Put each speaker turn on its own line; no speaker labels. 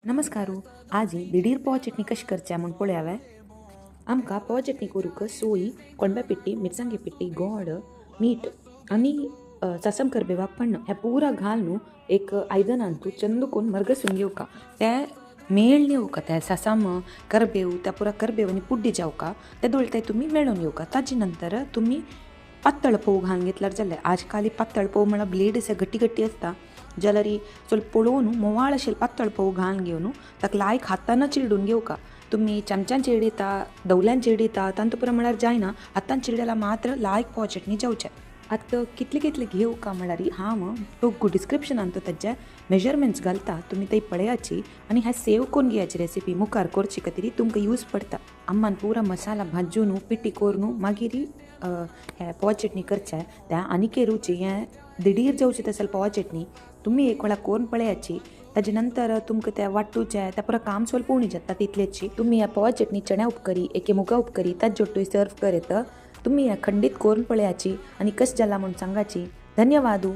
नमस्कारू. आज दिडीर पोव चटणी कशी करचे म्हूण पळयावे. आमकां पोव चटणी करूंक सोयी, कोणब्या पिट्टी, मिरसांगे पिट्टी, गोड, मीठ आनी सासम करबेवाक पडना हें पुरा घालून एक आयदनान तूं चंद करून मरगसून घेवका. तें मेळून येवका तें सासम करबेव त्या पुरा करबेव आनी पुड्डी जावका ते दोळटे तुमी मेळून येवका. ताजे नंतर तुमी पातळ पोव घालून घेतल्यार जालें. आजकाल पातळ पोव म्हळ्यार ब्लेड अशें गट्टी गट्टी आसता जाल्यार ಸ್ವಲ್ಪ पळोवन मोवाळ अशें पातळ पोव घालून घेवन ताका लायक हातान चिरडून घेवका. तुम्ही चमच्यान चिरडिता, दवल्यान चिरडिता तांतू पुरा म्हळ्यार जायना. हातान चिरडला मात्र लायक पोव चटणी जावचें. आतां कितले कितले घेवका म्हळ्यार हांव तो डिस्क्रिप्शनान तो तेजे मेजरमेंट्स घालता. तुमी ते पळयाची आनी हें सेव करून घेवची रेसिपी मुखार करची खातीर तुमकां यूज पडटा. आम्मान पुरा मसाला भाजून पिट्टी करून मागीर हें पोव चटणी करचें. तें आनीक रुची हें दिडीर जावचें तसलें पोव चटणी तुमी एक वेळा करून पळयाची. ताजे नंतर तुमकां तें वांटूचें तें पुरा काम स्वल्प उणी जाता तितलेची. तुमी ह्या पोव चटणी चण्या उपकरी एके मुगा उपकरी ताजे जोडटूय सर्व करीत तुमी हें खंडीत करून पळयाची आनी कशें जाला म्हूण सांगाची. धन्यवाद.